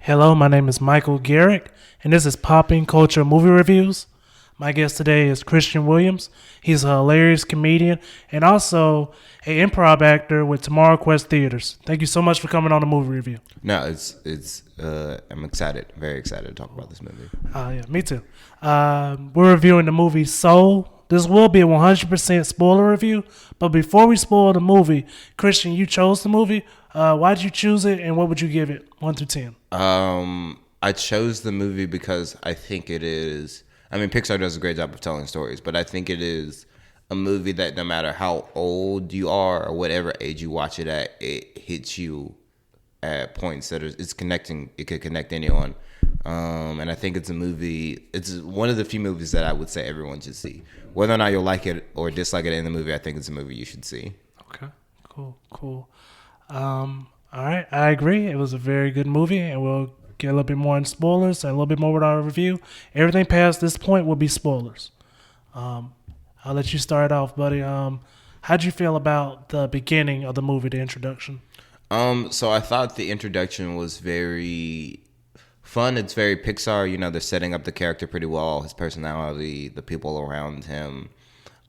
Hello, my name is Michael Garrick, and this is PoppinCulture Movie Reviews. My guest today is Christian Williams. He's a hilarious comedian and also an improv actor with Tomorrow Quest Theaters. Thank you so much for coming on the movie review. No, it's I'm excited, very excited to talk about this movie. Yeah, me too. We're reviewing the movie Soul. This will be a 100% spoiler review, but before we spoil the movie, Christian, you chose the movie. Why did you choose it, and what would you give it, 1 through 10? I chose the movie because I think it is. I mean, Pixar does a great job of telling stories, but I think it is a movie that no matter how old you are or whatever age you watch it at, it hits you at points that it's connecting. It could connect anyone. And I think it's a movie. It's one of the few movies that I would say everyone should see. Whether or not you'll like it or dislike it in the movie, I think it's a movie you should see. Okay, cool. All right, I agree. It was a very good movie, and we'll get a little bit more in spoilers and a little bit more with our review. Everything past this point will be spoilers. I'll let you start off, buddy. How'd you feel about the beginning of the movie, the introduction? So I thought the introduction was very fun. It's very Pixar. You know, they're setting up the character pretty well, his personality, the people around him.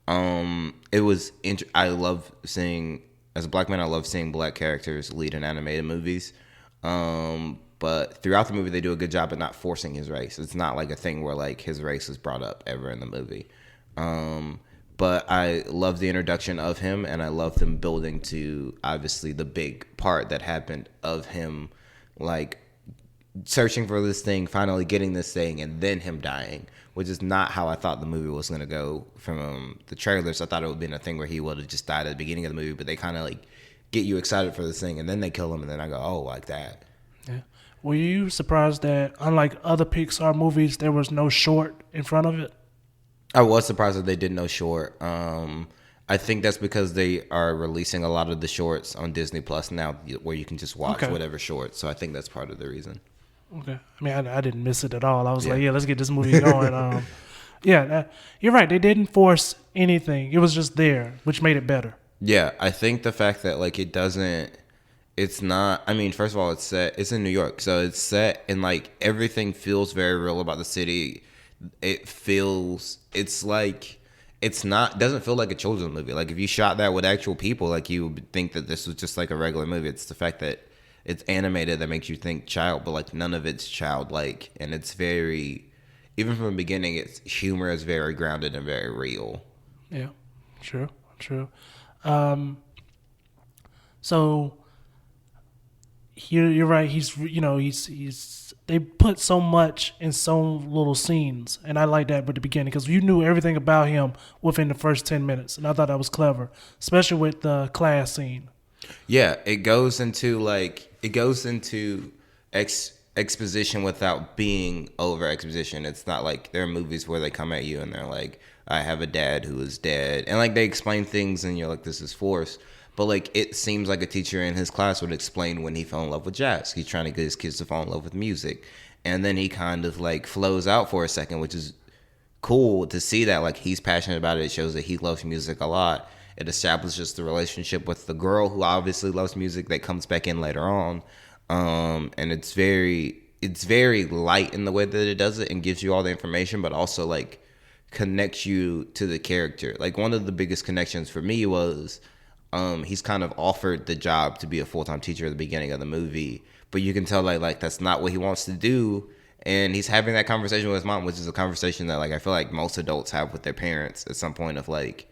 It was. I love seeing, as a black man, I love seeing black characters lead in animated movies. But throughout the movie, they do a good job of not forcing his race. It's not like a thing where like his race is brought up ever in the movie. But I love the introduction of him, and I love them building to obviously the big part that happened of him, like searching for this thing, finally getting this thing, and then him dying, which is not how I thought the movie was going to go from the trailers. I thought it would have been a thing where he would have just died at the beginning of the movie, but they kind of like get you excited for this thing, and then they kill him, and then I go, oh, like that. Yeah. Were you surprised that, unlike other Pixar movies, there was no short in front of it? I was surprised that they did no short. I think that's because they are releasing a lot of the shorts on Disney Plus now, where you can just watch whatever short. So I think that's part of the reason. Okay. I mean, I didn't miss it at all. I was like, let's get this movie going. You're right. They didn't force anything. It was just there, which made it better. Yeah, I think the fact that like it's not, I mean, first of all, it's in New York. So it's set and like everything feels very real about the city. It's like, doesn't feel like a children's movie. Like if you shot that with actual people, like you would think that this was just like a regular movie. It's the fact that it's animated that makes you think child, but like none of it's childlike. And it's very, even from the beginning, its humor is very grounded and very real. Yeah, true. So you're right. He's they put so much in so little scenes, and I like that at the beginning because you knew everything about him within the first 10 minutes, and I thought that was clever, especially with the class scene. Yeah, it goes into exposition without being over exposition. It's not like there are movies where they come at you and they're like, I have a dad who is dead, and like they explain things and you're like, this is forced. But like it seems like a teacher in his class would explain when he fell in love with jazz. He's trying to get his kids to fall in love with music, and then he kind of like flows out for a second, which is cool to see that like he's passionate about it. It shows that he loves music a lot. It establishes the relationship with the girl who obviously loves music that comes back in later on. And it's very light in the way that it does it and gives you all the information, but also like connects you to the character. Like one of the biggest connections for me was he's kind of offered the job to be a full-time teacher at the beginning of the movie, but you can tell like that's not what he wants to do. And he's having that conversation with his mom, which is a conversation that like I feel like most adults have with their parents at some point of like,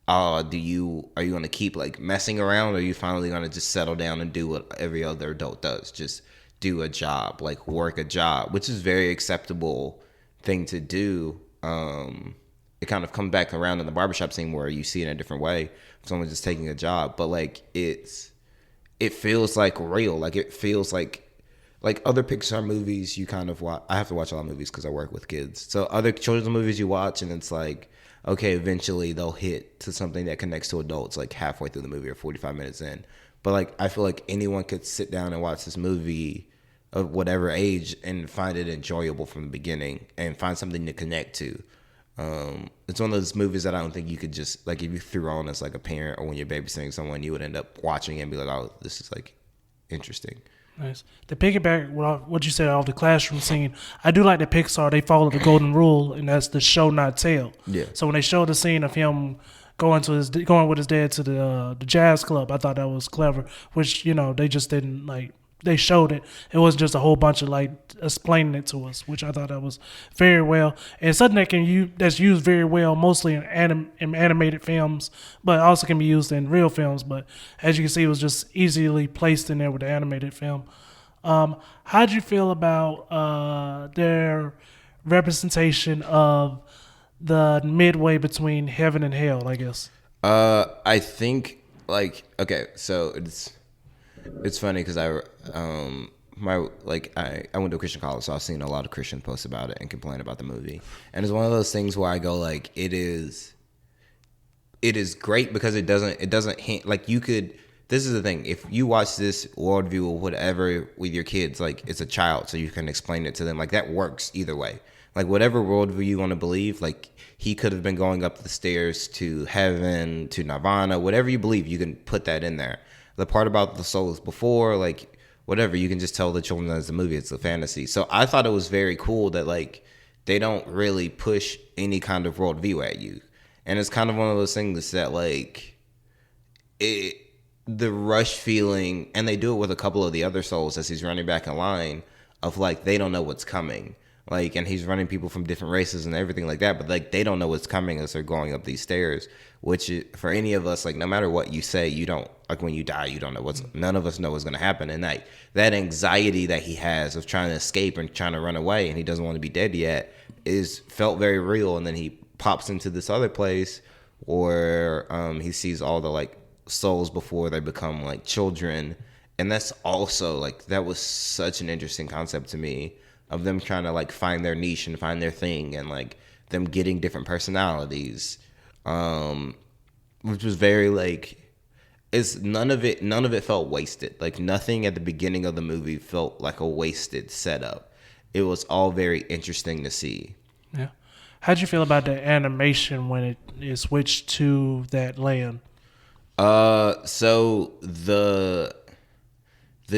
are you going to keep like messing around, or are you finally going to just settle down and do what every other adult does? Just do a job, like work a job, which is very acceptable thing to do. It kind of comes back around in the barbershop scene where you see it in a different way. Someone just taking a job, but like it feels like real. Like it feels like other Pixar movies you kind of watch. I have to watch a lot of movies because I work with kids. So other children's movies you watch and it's like, okay, eventually they'll hit to something that connects to adults like halfway through the movie or 45 minutes in. But like I feel like anyone could sit down and watch this movie of whatever age and find it enjoyable from the beginning and find something to connect to. It's one of those movies that I don't think you could just like if you threw on as like a parent or when you're babysitting someone, you would end up watching it and be like, oh, this is like interesting. Nice. To piggyback what you said off the classroom scene, I do like that Pixar. They follow the golden rule, and that's the show not tell. Yeah. So when they showed the scene of him going with his dad to the jazz club, I thought that was clever. Which they just didn't like. They showed it. It wasn't just a whole bunch of like explaining it to us, which I thought that was very well. And something that's used very well, mostly in animated films, but also can be used in real films. But as you can see, it was just easily placed in there with the animated film. How'd you feel about their representation of the midway between heaven and hell? I guess. I think like okay, so it's funny because I went to a Christian college, so I've seen a lot of Christian posts about it and complain about the movie. And it's one of those things where I go like, it is great because it doesn't hint like you could. This is the thing. If you watch this worldview or whatever with your kids, like it's a child, so you can explain it to them. Like that works either way. Like whatever worldview you want to believe, like he could have been going up the stairs to heaven, to nirvana, whatever you believe, you can put that in there. The part about the souls before, like whatever, you can just tell the children that it's a movie, it's a fantasy. So I thought it was very cool that like they don't really push any kind of worldview at you, and it's kind of one of those things that like the rush feeling, and they do it with a couple of the other souls as he's running back in line of like they don't know what's coming. Like, and he's running people from different races and everything like that, but like they don't know what's coming as they're going up these stairs. Which for any of us, like no matter what you say, you don't like when you die, you don't know none of us know what's going to happen. And that anxiety that he has of trying to escape and trying to run away, and he doesn't want to be dead yet, is felt very real. And then he pops into this other place where he sees all the like souls before they become like children, and that's also like that was such an interesting concept to me. Of them trying to like find their niche and find their thing, and like them getting different personalities, which was very like none of it felt wasted. Like nothing at the beginning of the movie felt like a wasted setup. It was all very interesting to see. Yeah. How'd you feel about the animation when it switched to that land? So the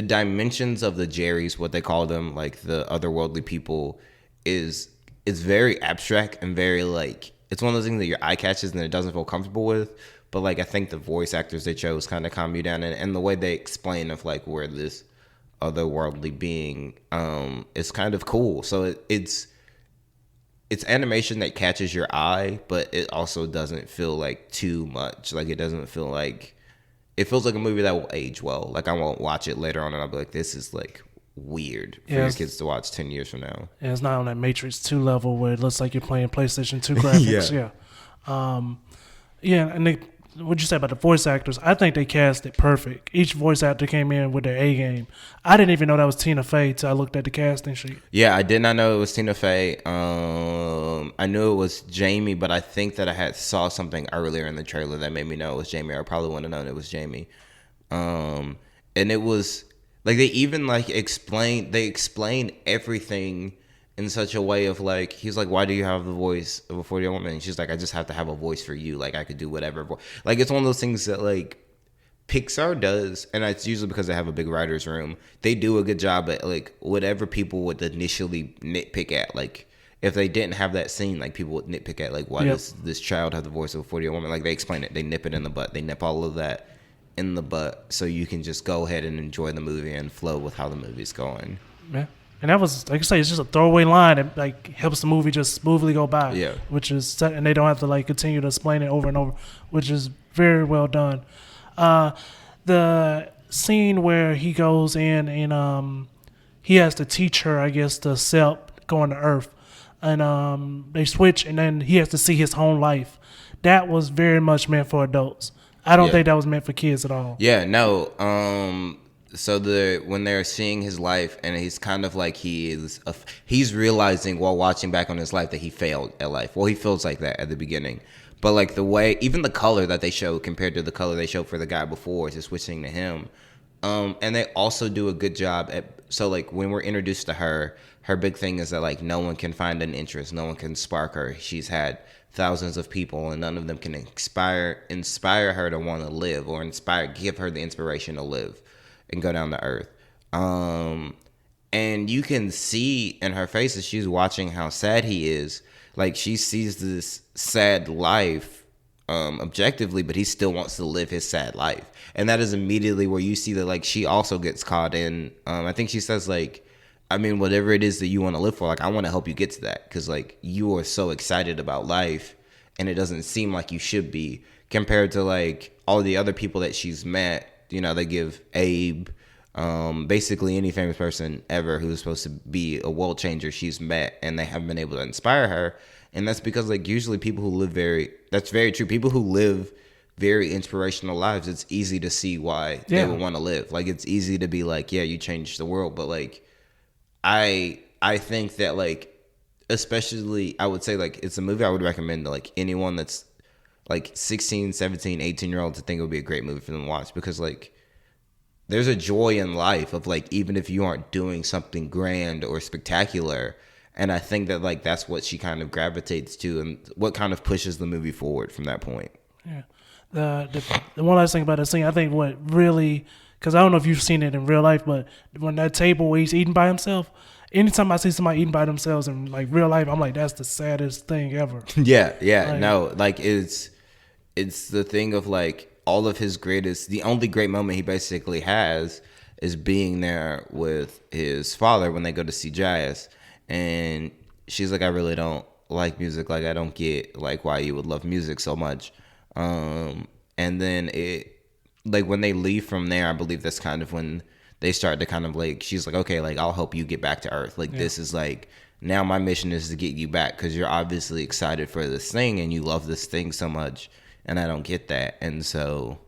dimensions of the Jerrys, what they call them, like the otherworldly people, is very abstract and very like it's one of those things that your eye catches and it doesn't feel comfortable with. But like I think the voice actors they chose kind of calm you down, and the way they explain of like where this otherworldly being is kind of cool. So it's animation that catches your eye, but it also doesn't feel like too much. Like it doesn't feel like. It feels like a movie that will age well. Like I won't watch it later on and I'll be like, this is like weird for your kids to watch 10 years from now. Yeah, it's not on that Matrix 2 level where it looks like you're playing PlayStation 2 graphics. Yeah. And what'd you say about the voice actors? I think they cast it perfect. Each voice actor came in with their A game. I didn't even know that was Tina Fey till I looked at the casting sheet. Yeah, I did not know it was Tina Fey. I knew it was Jamie, but I think that I had saw something earlier in the trailer that made me know it was Jamie. I probably wouldn't have known it was Jamie. And it was like they even like explained everything in such a way of like, he's like, why do you have the voice of a 40-year-old woman? And she's like, I just have to have a voice for you. Like I could do whatever. Like it's one of those things that like Pixar does, and it's usually because they have a big writer's room. They do a good job at like whatever people would initially nitpick at. Like if they didn't have that scene, like people would nitpick at like, why does this child have the voice of a 40-year-old woman? Like they explain it. They nip it in the butt. They nip all of that in the butt so you can just go ahead and enjoy the movie and flow with how the movie's going. Yeah. And that was, like I say, it's just a throwaway line that like helps the movie just smoothly go by. Yeah. Which is, and they don't have to like continue to explain it over and over, which is very well done. The scene where he goes in and he has to teach her, I guess, to accept going to Earth, and they switch, and then he has to see his home life. That was very much meant for adults. I don't think that was meant for kids at all. Yeah, no. So when they're seeing his life, and he's kind of like he's realizing while watching back on his life that he failed at life. Well, he feels like that at the beginning, but like the way, even the color that they show compared to the color they showed for the guy before, is just switching to him. And they also do a good job at, so like when we're introduced to her big thing is that like no one can find an interest, no one can spark her. She's had thousands of people, and none of them can inspire her to want to live, or give her the inspiration to live and go down to Earth. And you can see in her face as she's watching how sad he is. Like, she sees this sad life objectively, but he still wants to live his sad life. And that is immediately where you see that, like, she also gets caught in, I think she says, like, I mean, whatever it is that you want to live for, like, I want to help you get to that. Because, like, you are so excited about life, and it doesn't seem like you should be, compared to, like, all the other people that she's met. You know, they give Abe, basically any famous person ever who's supposed to be a world changer she's met, and they haven't been able to inspire her. And that's because, like, usually people who live that's very true. People who live very inspirational lives, it's easy to see why they would want to live. Like, it's easy to be like, yeah, you changed the world. But, like, I think that, like, especially, I would say, like, it's a movie I would recommend to, like, anyone that's, like, 16, 17, 18-year-olds. I think it would be a great movie for them to watch, because, like, there's a joy in life of, like, even if you aren't doing something grand or spectacular. And I think that, like, that's what she kind of gravitates to, and what kind of pushes the movie forward from that point. Yeah. The one last thing about the scene, I think what really, because I don't know if you've seen it in real life, but when that table where he's eating by himself, anytime I see somebody eating by themselves in, like, real life, I'm like, that's the saddest thing ever. Yeah. Like, No, like, it's the thing of, like, all of his greatest, the only great moment he basically has is being there with his father when they go to see Jazz. And she's like, I really don't like music. Like, I don't get, like, why you would love music so much. And then it, like, when they leave from there, I believe that's kind of when they start to kind of, like, she's like, okay, like, I'll help you get back to Earth. Like, this is, like, now my mission is to get you back, because you're obviously excited for this thing and you love this thing so much, and I don't get that. And so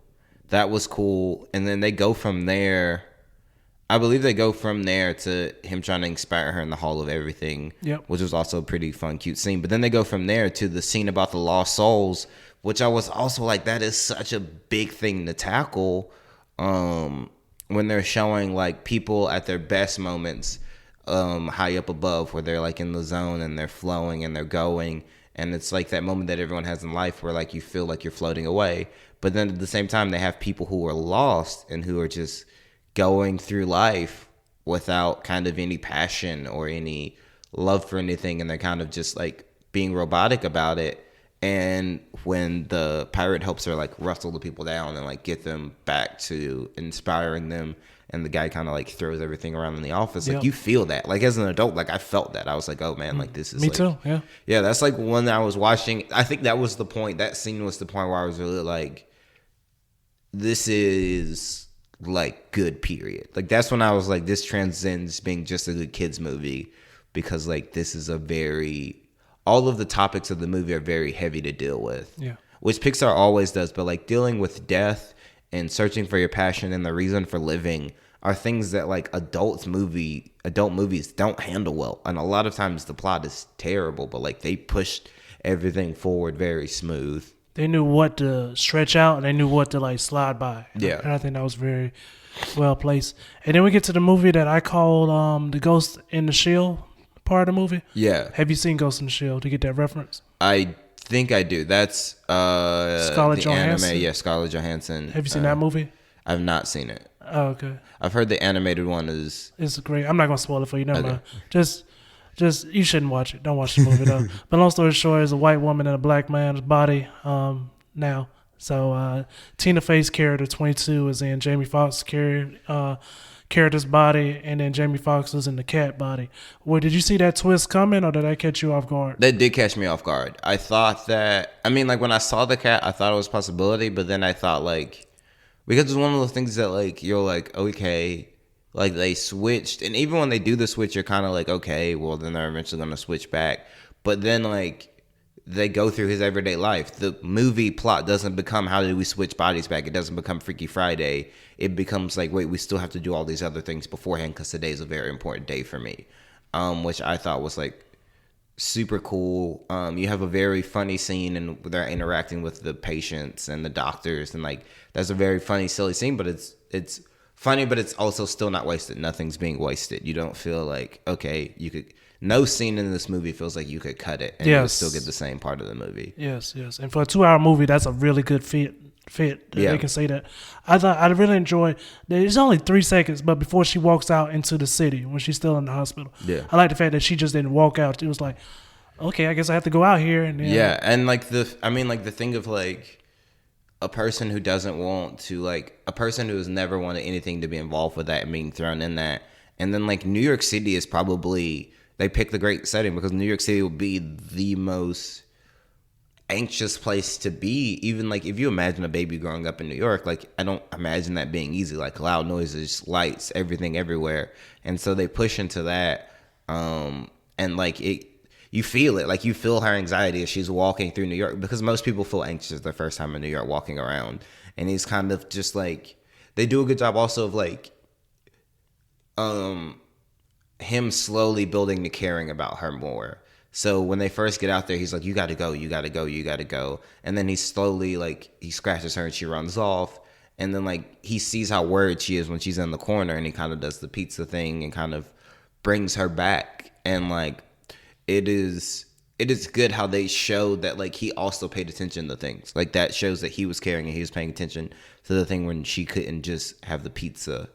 that was cool. And then they go from there. I believe they go from there to him trying to inspire her in the Hall of Everything, which was also a pretty fun, cute scene. But then they go from there to the scene about the lost souls, which I was also like, that is such a big thing to tackle, when they're showing, like, people at their best moments, high up above, where they're, like, in the zone and they're flowing and they're going. And it's like that moment that everyone has in life where, like, you feel like you're floating away. But then at the same time, they have people who are lost and who are just going through life without kind of any passion or any love for anything, and they're kind of just, like, being robotic about it. And when the pirate helps her, like, wrestle the people down and, like, get them back to inspiring them, and the guy kind of, like, throws everything around in the office, like, you feel that. Like, as an adult, like, I felt that. I was like, oh man, like, this is me like, too. Yeah, that's like when I was watching, I think that was the point, that scene was the point where I was really like, this is, like, good, period. Like, that's when I was like, this transcends being just a good kids movie, because, like, this is a very, all of the topics of the movie are very heavy to deal with, which Pixar always does. But, like, dealing with death and searching for your passion and the reason for living are things that, like, adult movies don't handle well. And a lot of times the plot is terrible, but, like, they pushed everything forward very smooth. They knew what to stretch out, and they knew what to, like, slide by. Yeah. And I think that was very well placed. And then we get to the movie that I called The Ghost in the Shield part of the movie. Yeah. Have you seen Ghost in the Shield to get that reference? I think I do. That's Scarlett Johansson. Anime. Yeah, Scarlett Johansson. Have you seen that movie? I've not seen it. Oh, okay. I've heard the animated one is... It's great. I'm not going to spoil it for you. Never mind. Just, you shouldn't watch it. Don't watch the movie, though. But long story short, it's a white woman in a black man's body now. So Tina Fey's character, 22, is in Jamie Foxx's character's body, and then Jamie Foxx is in the cat body. Well, did you see that twist coming, or did that catch you off guard? That did catch me off guard. I thought that... I mean, like, when I saw the cat, I thought it was a possibility, but then I thought, like... Because it's one of those things that, like, you're like, okay, like, they switched. And even when they do the switch, you're kind of like, okay, well, then they're eventually going to switch back. But then, like, they go through his everyday life. The movie plot doesn't become, how did we switch bodies back? It doesn't become Freaky Friday. It becomes like, wait, we still have to do all these other things beforehand because today is a very important day for me. Which I thought was, like, super cool. You have a very funny scene, and they're interacting with the patients and the doctors, and, like, that's a very funny, silly scene, but it's funny, but it's also still not wasted. Nothing's being wasted. You don't feel like, okay, you could... No scene in this movie feels like you could cut it and you would still get the same part of the movie. Yes. And for a 2-hour movie, that's a really good fit fit. Yeah. They can say that. I really enjoyed. It's only 3 seconds, but before she walks out into the city when she's still in the hospital, Yeah. I like the fact that she just didn't walk out. It was like, okay, I guess I have to go out here and then, Yeah, and like the thing of like a person who doesn't want to, like a person who has never wanted anything to be involved with that and being thrown in that, and then like New York City is probably, they picked the great setting because New York City will be the most anxious place to be. Even like if you imagine a baby growing up in New York, like I don't imagine that being easy, like loud noises, lights, everything everywhere. And so they push into that, and like you feel it, like you feel her anxiety as she's walking through New York, because most people feel anxious their first time in New York walking around. And he's kind of just like, they do a good job also of like him slowly building to caring about her more. So when they first get out there, he's like, you got to go, you got to go, you got to go. And then he slowly, like, he scratches her and she runs off. And then, like, he sees how worried she is when she's in the corner, and he kind of does the pizza thing and kind of brings her back. And, like, it is good how they show that, like, he also paid attention to things. Like, that shows that he was caring and he was paying attention to the thing when she couldn't just have the pizza.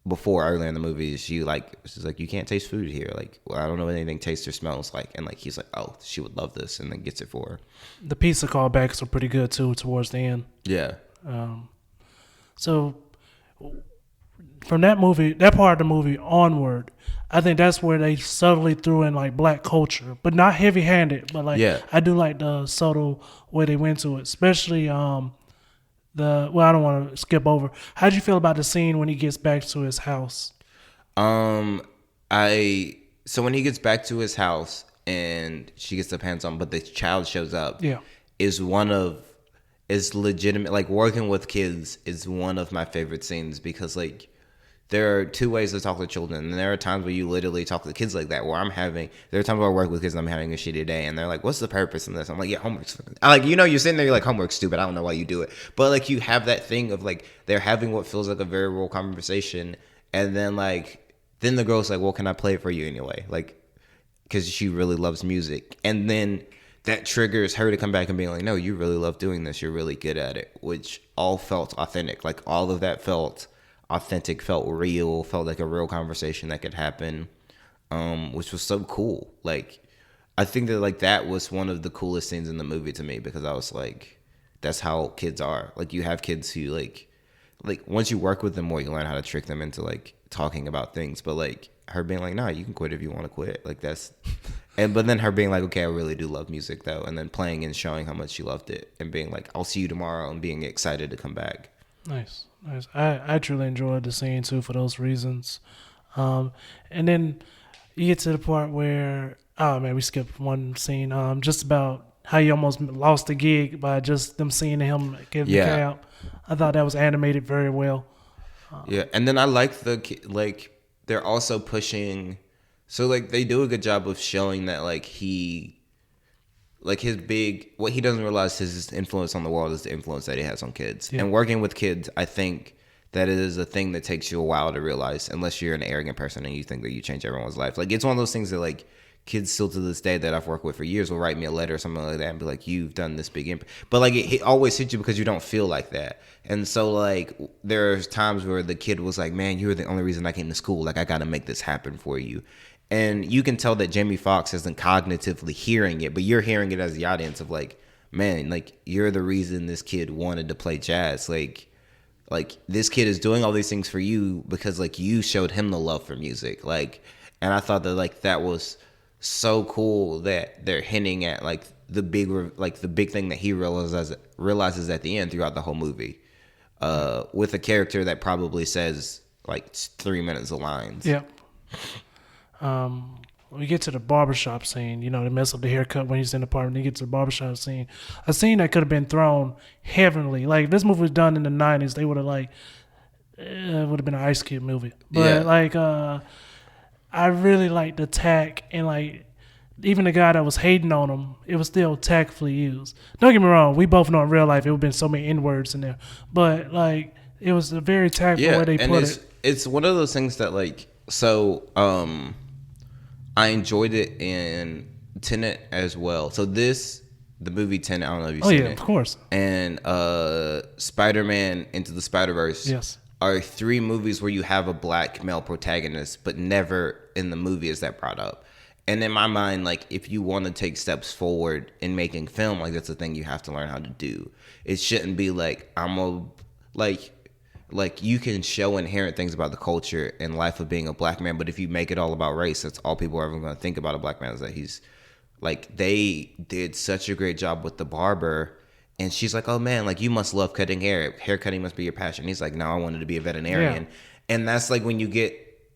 Before, earlier in the movie, she's like, you can't taste food here. Like, well, I don't know what anything tastes or smells like. And like, he's like, oh, she would love this, and then gets it for her. the pizza callbacks are pretty good too towards the end. Yeah. So from that movie, that part of the movie onward, I think that's where they subtly threw in like black culture, but not heavy handed. But like, Yeah. I do like the subtle way they went to it, especially I don't want to skip over. How'd you feel about the scene when he gets back to his house? So when he gets back to his house and she gets the pants on, but the child shows up, Yeah. is legitimate. Like, working with kids is one of my favorite scenes, because like there are two ways to talk to children, and there are times where you literally talk to kids like that. There are times where I work with kids and I'm having a shitty day, and they're like, "What's the purpose in this?" I'm like, "Yeah, homework's fun." You're sitting there, you're like, "Homework's stupid. I don't know why you do it." But like, you have that thing of like, they're having what feels like a very real conversation, and then the girl's like, "Well, can I play it for you anyway?" Like, because she really loves music, and then that triggers her to come back and be like, "No, you really love doing this. You're really good at it," which all felt authentic. Like, all of that felt authentic, felt real, felt like a real conversation that could happen, which was so cool. Like, I think that like that was one of the coolest scenes in the movie to me, because I was like, that's how kids are. Like, you have kids who like once you work with them more, you learn how to trick them into like talking about things. But like, her being like, "Nah, you can quit if you want to quit." Like, that's but then her being like, "Okay, I really do love music though," and then playing and showing how much she loved it, and being like, "I'll see you tomorrow," and being excited to come back. Nice. I truly enjoyed the scene too for those reasons. And then you get to the part where, oh man, we skipped one scene. Just about how you almost lost the gig by just them seeing him give the cab. I thought that was animated very well. Yeah, and then I like they're also pushing. So like, they do a good job of showing that like what he doesn't realize, his influence on the world is the influence that he has on kids. Yeah. And working with kids, I think that it is a thing that takes you a while to realize, unless you're an arrogant person and you think that you change everyone's life. Like, it's one of those things that like kids still to this day that I've worked with for years will write me a letter or something like that and be like, "You've done this big impact," but like it always hits you because you don't feel like that. And so like, there's times where the kid was like, "Man, you're the only reason I came to school. Like, I got to make this happen for you." And you can tell that Jamie Foxx isn't cognitively hearing it, but you're hearing it as the audience of like, "Man, like, you're the reason this kid wanted to play jazz. Like this kid is doing all these things for you because like you showed him the love for music." Like, and I thought that like that was so cool that they're hinting at like the big thing that he realizes at the end throughout the whole movie, with a character that probably says like 3 minutes of lines. Yep. We get to the barbershop scene, they mess up the haircut when he's in the apartment. They get to the barbershop scene, a scene that could have been thrown heavenly. Like, if this movie was done in the 90s, they would have it would have been an Ice Kid movie. But I really like the tack, and like, even the guy that was hating on him, it was still tactfully used. Don't get me wrong, we both know in real life it would have been so many N-words in there, but like, it was a very tactful way they put it. It's one of those things that like, so I enjoyed it in Tenet as well. So this the movie Tenet. I don't know if you've Oh seen yeah, it. of course. And Spider-Man Into the Spider-Verse. Yes. Are 3 movies where you have a black male protagonist, but never in the movie is that brought up. And in my mind, like, if you want to take steps forward in making film, like, that's the thing you have to learn how to do. It shouldn't be like, like you can show inherent things about the culture and life of being a black man, but if you make it all about race, that's all people are ever going to think about a black man is that he's, like, they did such a great job with the barber. And she's like, oh, man, like, you must love cutting hair. Hair cutting must be your passion. He's like, no, I wanted to be a veterinarian. Yeah. And that's, like, when you get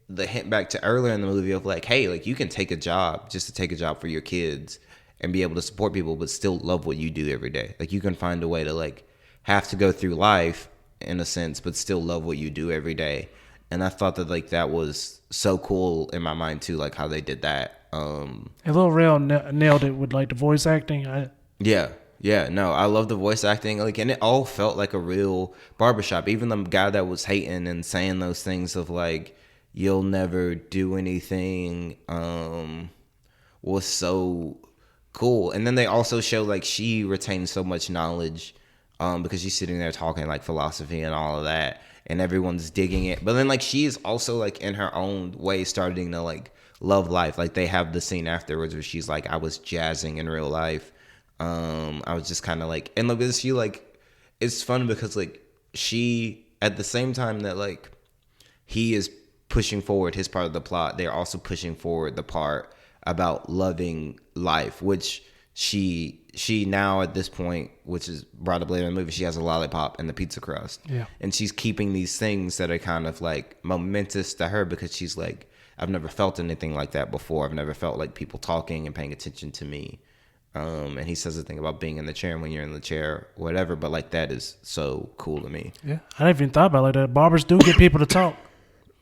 the hint back to earlier in the movie of, like, hey, like, you can take a job just to take a job for your kids and be able to support people, but still love what you do every day. Like, you can find a way to, like, have to go through life, in a sense, but still love what you do every day. And I thought that, like, that was so cool in my mind, too, like, how they did that. And Lil Rel nailed it with, like, the voice acting. Yeah, no, I love the voice acting, like, and it all felt like a real barbershop. Even the guy that was hating and saying those things of, like, you'll never do anything, was so cool. And then they also show, like, she retains so much knowledge, because she's sitting there talking, like, philosophy and all of that, and everyone's digging it. But then, like, she is also, like, in her own way starting to, like, love life. Like, they have the scene afterwards where she's like, I was jazzing in real life. I was just kind of like, and like, she, like, it's fun because, like, she, at the same time that, like, he is pushing forward his part of the plot, they're also pushing forward the part about loving life, which she now at this point, which is brought up later in the movie, she has a lollipop and the pizza crust. Yeah. And she's keeping these things that are kind of, like, momentous to her because she's like, I've never felt anything like that before. I've never felt like people talking and paying attention to me. And he says the thing about being in the chair, and when you're in the chair, whatever. But, like, that is so cool to me. Yeah. I never even thought about it like that. Barbers do get people to talk.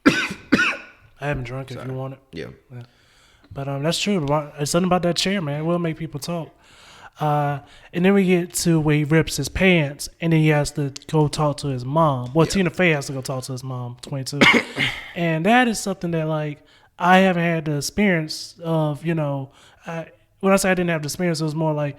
I haven't drunk if you want it. Yeah. But that's true. It's something about that chair, man. It will make people talk. And then we get to where he rips his pants, and then he has to go talk to his mom. Well, Tina Fey has to go talk to his mom, 22. And that is something that, like, I haven't had the experience of, you know, when I say I didn't have the experience, it was more like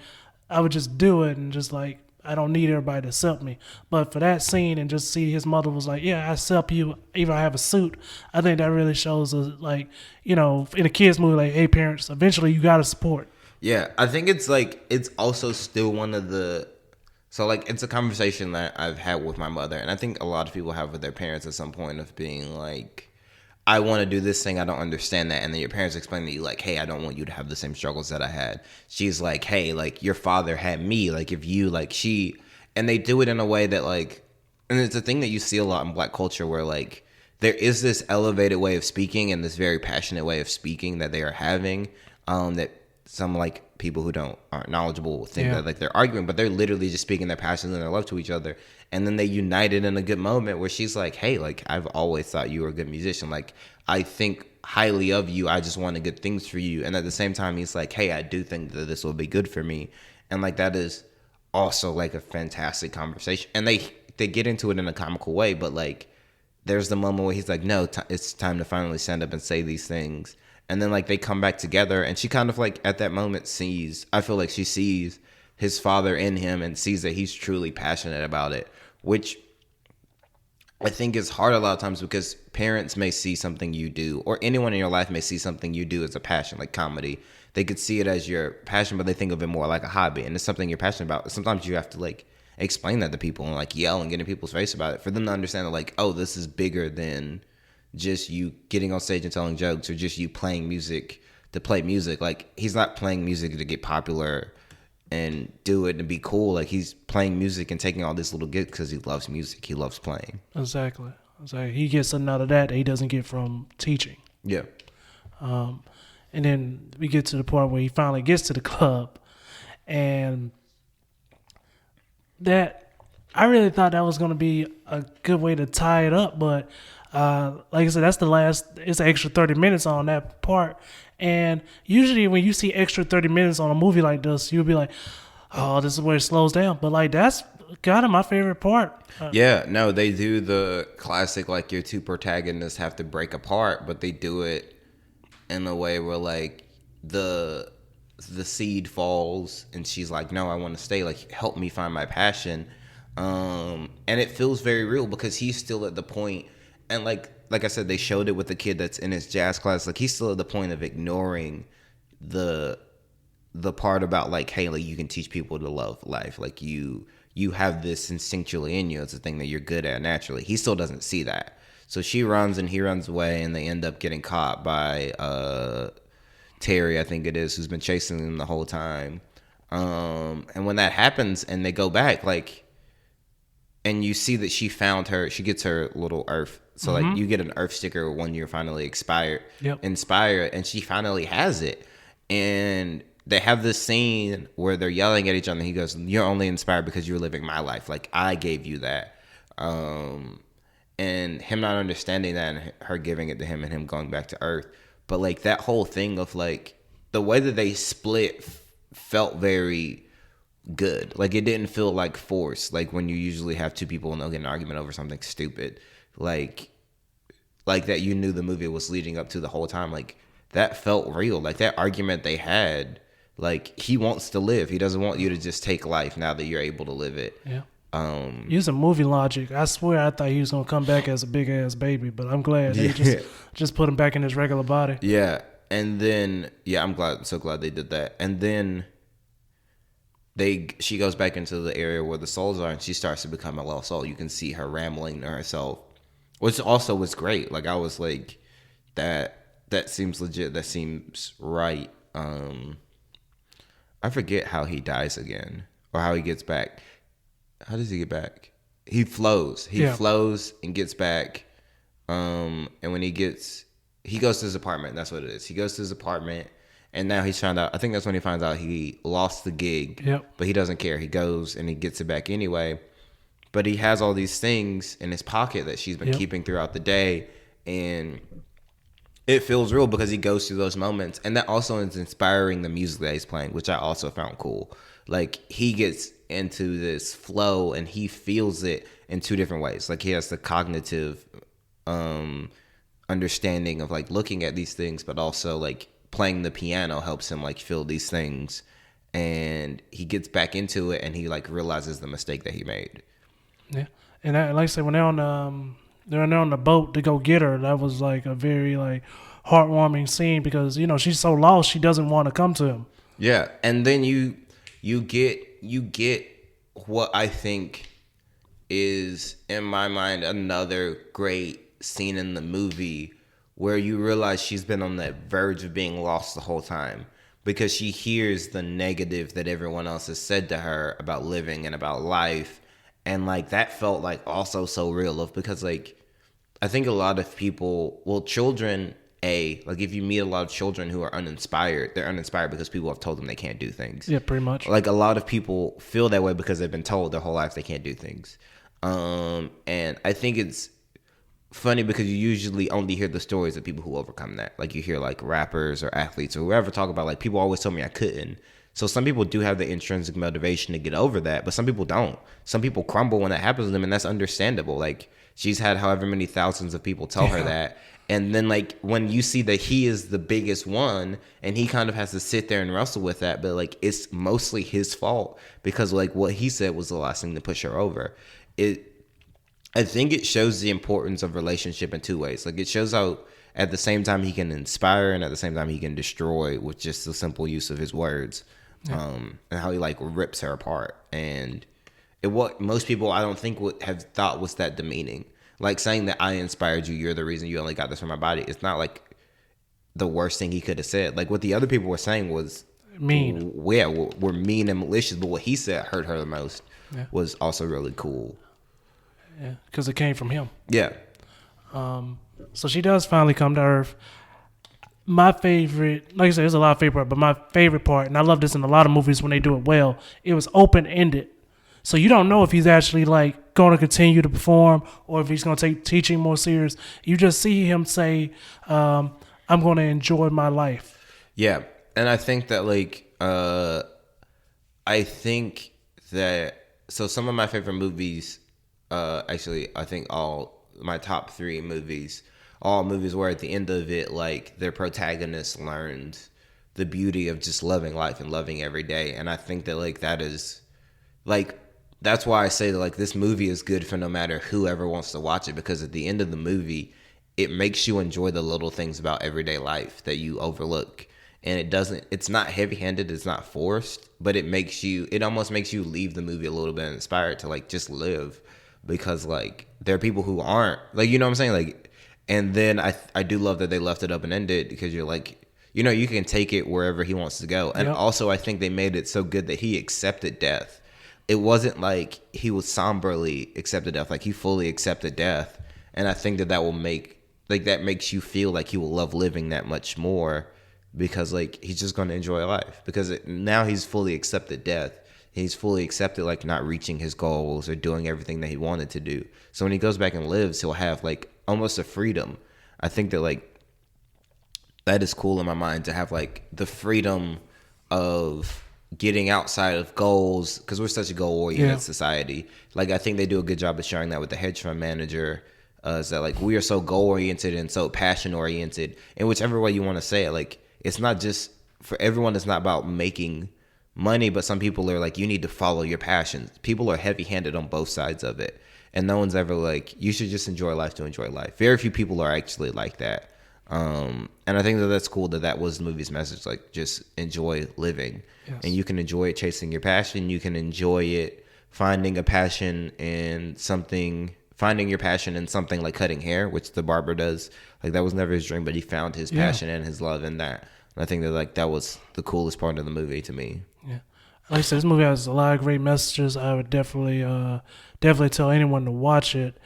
I would just do it and just, like, I don't need everybody to accept me. But for that scene and just see his mother was like, yeah, I accept you, even I have a suit, I think that really shows, like, you know, in a kid's movie, like, hey, parents, eventually you got to support. Yeah, I think it's, like, it's also still one of the, so, like, it's a conversation that I've had with my mother, and I think a lot of people have with their parents at some point of being like, I want to do this thing, I don't understand that. And then your parents explain to you, like, hey, I don't want you to have the same struggles that I had. She's like, hey, like, your father had me. Like, if you, like, and they do it in a way that, like, and it's a thing that you see a lot in Black culture where, like, there is this elevated way of speaking and this very passionate way of speaking that they are having, that some, like, people who aren't knowledgeable think that, like, they're arguing, but they're literally just speaking their passions and their love to each other. And then they united in a good moment where she's like, hey, like, I've always thought you were a good musician. Like, I think highly of you. I just wanted good things for you. And at the same time, he's like, hey, I do think that this will be good for me. And, like, that is also, like, a fantastic conversation. And they get into it in a comical way, but, like, there's the moment where he's like, no, it's time to finally stand up and say these things. And then, like, they come back together, and she kind of, like, at that moment I feel like she sees his father in him and sees that he's truly passionate about it, which I think is hard a lot of times because parents may see something you do, or anyone in your life may see something you do as a passion, like comedy. They could see it as your passion, but they think of it more like a hobby, and it's something you're passionate about. Sometimes you have to, like, explain that to people and, like, yell and get in people's face about it for them to understand that, like, oh, this is bigger than just you getting on stage and telling jokes or just you playing music to play music. Like, he's not playing music to get popular and do it and be cool. Like, he's playing music and taking all this little gifts because he loves music. He loves playing. Exactly. He gets something out of that he doesn't get from teaching. Yeah. And then we get to the part where he finally gets to the club, and that I really thought that was going to be a good way to tie it up, but like I said, that's it's an extra 30 minutes on that part. And usually when you see extra 30 minutes on a movie like this, you'll be like, oh, this is where it slows down. But, like, that's kind of my favorite part. Yeah, no, they do the classic, like, your two protagonists have to break apart, but they do it in a way where, like, the seed falls and she's like, no, I want to stay, like help me find my passion. And it feels very real because he's still at the point, and like I said, they showed it with the kid that's in his jazz class. Like he's still at the point of ignoring the part about like, hey, like you can teach people to love life. Like you have this instinctually in you. It's a thing that you're good at naturally. He still doesn't see that. So she runs and he runs away, and they end up getting caught by Terry, I think it is, who's been chasing them the whole time. And when that happens and they go back, like, and you see that she gets her little Earth. So like you get an Earth sticker when you're finally inspired, and she finally has it. And they have this scene where they're yelling at each other. And he goes, "You're only inspired because you're living my life. Like I gave you that." And him not understanding that, and her giving it to him, and him going back to Earth. But like that whole thing of like the way that they split felt very good. Like it didn't feel like forced. Like when you usually have two people and they'll get an argument over something stupid. Like that you knew the movie was leading up to the whole time. Like that felt real. Like that argument they had. Like he wants to live. He doesn't want you to just take life now that you're able to live it. Yeah. Using movie logic, I swear I thought he was gonna come back as a big ass baby, but I'm glad they just put him back in his regular body. Yeah, and then I'm so glad they did that. And then she goes back into the area where the souls are, and she starts to become a lost soul. You can see her rambling to herself, which also was great. Like I was like, that seems legit. That seems right. I forget how he dies again or how he gets back. How does he get back? He flows. He flows and gets back. And when he goes to his apartment. That's what it is. He goes to his apartment, and now he's found out. I think that's when he finds out he lost the gig. Yep. But he doesn't care. He goes and he gets it back anyway. But he has all these things in his pocket that she's been keeping throughout the day, and it feels real because he goes through those moments, and that also is inspiring the music that he's playing, which I also found cool. Like he gets into this flow and he feels it in two different ways. Like he has the cognitive understanding of like looking at these things, but also like playing the piano helps him like feel these things, and he gets back into it and he like realizes the mistake that he made. Yeah, and like I said, when they're on the boat to go get her, that was like a very like heartwarming scene because she's so lost she doesn't want to come to him. Yeah, and then you get what I think is, in my mind, another great scene in the movie where you realize she's been on that verge of being lost the whole time because she hears the negative that everyone else has said to her about living and about life. And like that felt like also so real because like I think a lot of people, children, like if you meet a lot of children who are uninspired, they're uninspired because people have told them they can't do things. Yeah, pretty much. Like a lot of people feel that way because they've been told their whole life they can't do things. And I think it's funny because you usually only hear the stories of people who overcome that. Like you hear like rappers or athletes or whoever talk about like people always told me I couldn't. So some people do have the intrinsic motivation to get over that, but some people don't. Some people crumble when that happens to them, and that's understandable. Like she's had however many thousands of people tell her that. And then like when you see that he is the biggest one and he kind of has to sit there and wrestle with that, but like it's mostly his fault because like what he said was the last thing to push her over. I think it shows the importance of relationship in two ways. Like it shows how at the same time he can inspire and at the same time he can destroy with just the simple use of his words. And how he like rips her apart. And what most people I don't think would have thought was that demeaning. Like saying that I inspired you, you're the reason you only got this from my body. It's not like the worst thing he could have said. Like what the other people were saying was mean. Yeah, we're mean and malicious. But what he said hurt her the most was also really cool. Yeah, because it came from him. Yeah. So she does finally come to Earth. My favorite, like I said, there's a lot of favorite, but my favorite part, and I love this in a lot of movies when they do it well, it was open-ended. So you don't know if he's actually like going to continue to perform or if he's going to take teaching more serious. You just see him say, I'm going to enjoy my life. Yeah. And I think that like, so some of my favorite movies, actually, I think all my top three movies, all movies where at the end of it, like their protagonist learned the beauty of just loving life and loving every day. And I think that like that is like that's why I say that like this movie is good for no matter whoever wants to watch it, because at the end of the movie it makes you enjoy the little things about everyday life that you overlook. And it's not heavy-handed, it's not forced, but it almost makes you leave the movie a little bit inspired to like just live, because like there are people who aren't, like, you know what I'm saying, like. And then I do love that they left it open-ended, because you're like, you know, you can take it wherever he wants to go. And also I think they made it so good that he accepted death. It wasn't like he was somberly accepted death, like he fully accepted death. And I think that will make, like, that makes you feel like he will love living that much more, because like he's just going to enjoy life, because now he's fully accepted death. He's fully accepted like not reaching his goals or doing everything that he wanted to do. So when he goes back and lives, he'll have like almost a freedom. I think that like that is cool in my mind, to have like the freedom of getting outside of goals, because we're such a goal-oriented society. Like I think they do a good job of showing that with the hedge fund manager. Is that like we are so goal-oriented and so passion-oriented, in whichever way you want to say it. Like it's not just for everyone. It's not about making money, but some people are like, you need to follow your passions. People are heavy-handed on both sides of it, and no one's ever like, you should just enjoy life to enjoy life. Very few people are actually like that. And I think that that's cool that was the movie's message, like just enjoy living. And you can enjoy it chasing your passion. You can enjoy it finding your passion in something like cutting hair, which the barber does. Like that was never his dream, but he found his passion and his love in that. And I think that like that was the coolest part of the movie to me. Yeah. Like I said, this movie has a lot of great messages. I would definitely tell anyone to watch it.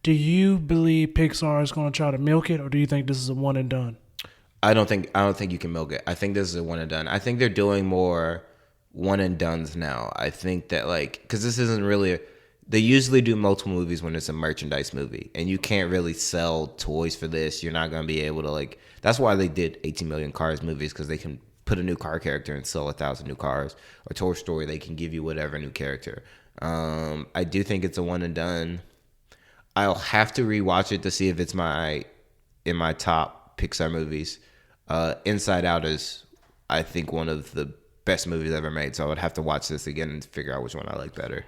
Do you believe Pixar is going to try to milk it, or do you think this is a one and done? I don't think you can milk it. I think this is a one and done. I think they're doing more one and dones now. I think that like, because this isn't really they usually do multiple movies when it's a merchandise movie, and you can't really sell toys for this. You're not going to be able to like, that's why they did 18 Million Cars movies, because they can put a new car character and sell 1,000 new cars. Or Toy Story, they can give you whatever new character. I do think it's a one and done. I'll have to rewatch it to see if it's in my top Pixar movies. Inside Out is, I think, one of the best movies ever made. So I would have to watch this again and figure out which one I like better.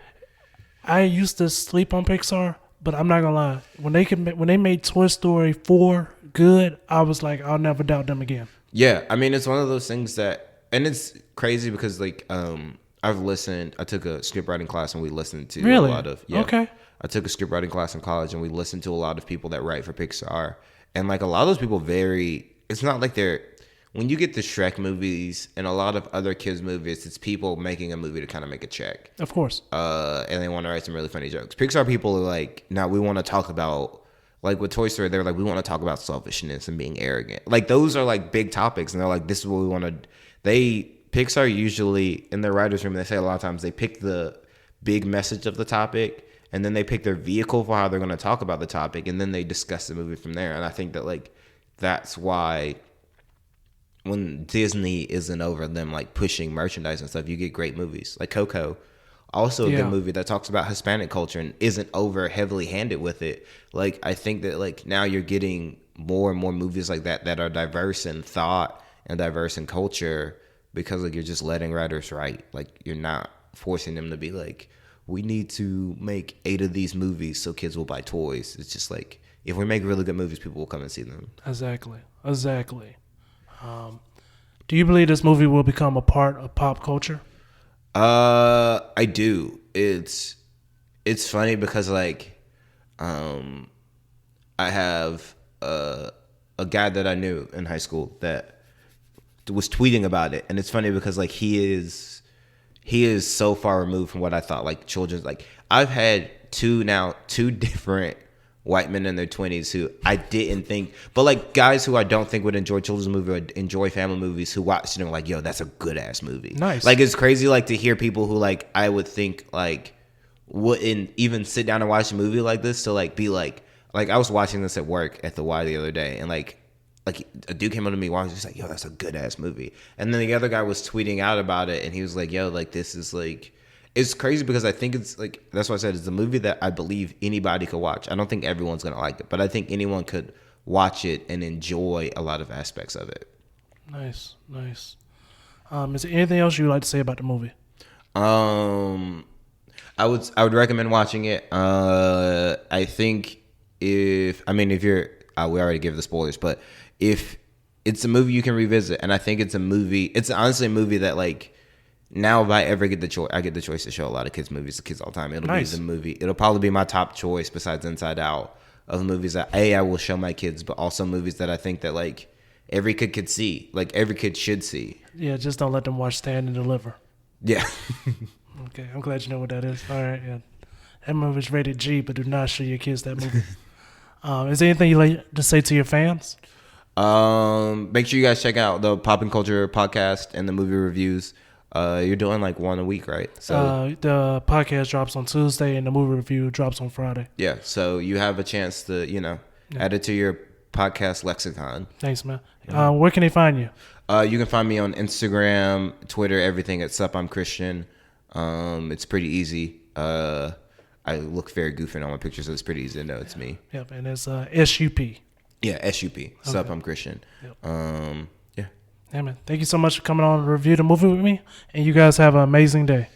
I used to sleep on Pixar, but I'm not gonna lie. When they made Toy Story 4 good, I was like, I'll never doubt them again. Yeah, I mean, it's one of those things that, and it's crazy because like I took a script writing class, and we listened to a lot of Okay. I took a script writing class in college, and we listened to a lot of people that write for Pixar, and like a lot of those people it's not like when you get the Shrek movies and a lot of other kids movies, it's people making a movie to kind of make a check. Of course. And they want to write some really funny jokes. Pixar people are like, now we want to talk about, like with Toy Story, they're like, we want to talk about selfishness and being arrogant. Like those are like big topics, and they're like, this is what we want to. Pixar usually in their writers' room, they say a lot of times they pick the big message of the topic, and then they pick their vehicle for how they're going to talk about the topic, and then they discuss the movie from there. And I think that like that's why when Disney isn't over them like pushing merchandise and stuff, you get great movies like Coco. Also a good movie that talks about Hispanic culture and isn't over heavily handed with it. Like I think that like now you're getting more and more movies like that are diverse in thought and diverse in culture, because like you're just letting writers write. Like you're not forcing them to be like, we need to make 8 of these movies so kids will buy toys. It's just like, if we make really good movies, people will come and see them. Exactly. Do you believe this movie will become a part of pop culture? I do. It's funny because like, I have a guy that I knew in high school that was tweeting about it, and it's funny because like he is so far removed from what I thought like children's. Like I've had two different white men in their 20s who I didn't think, but like guys who I don't think would enjoy children's movies or enjoy family movies, who watch it and like, yo, that's a good ass movie. Nice. Like it's crazy like to hear people who like I would think like wouldn't even sit down and watch a movie like this to like be like I was watching this at work at the Y the other day, and like a dude came up to me watching, he's like, yo, that's a good ass movie. And then the other guy was tweeting out about it, and he was like, yo, like this is like, it's crazy because I think it's like, that's what I said, it's a movie that I believe anybody could watch. I don't think everyone's gonna like it, but I think anyone could watch it and enjoy a lot of aspects of it. Nice. Is there anything else you'd like to say about the movie? I would recommend watching it. I think if you're we already gave the spoilers, but if it's a movie you can revisit, and I think it's honestly a movie that like now if I ever get the choice, I get the choice to show a lot of kids movies to kids all the time. It'll Nice. be the movie. It'll probably be my top choice besides Inside Out of movies that I will show my kids, but also movies that I think that like every kid could see, like every kid should see. Yeah, just don't let them watch Stand and Deliver. Yeah. Okay, I'm glad you know what that is. All right, yeah. That movie's rated G, but do not show your kids that movie. Is there anything you'd like to say to your fans? Make sure you guys check out the PoppinCulture podcast and the movie reviews. You're doing like one a week, right? So The podcast drops on Tuesday and the movie review drops on Friday. yeah, so you have a chance to add it to your podcast lexicon. Thanks, man. Where can they find you? You can find me on Instagram, Twitter, everything at Sup I'm Christian. It's pretty easy. I look very goofy on my pictures, so it's pretty easy to know it's me. Yep, and it's SUP. Yeah, SUP. Sup I'm Christian. Yep. Yeah. Yeah, man. Thank you so much for coming on to review the movie with me, and you guys have an amazing day.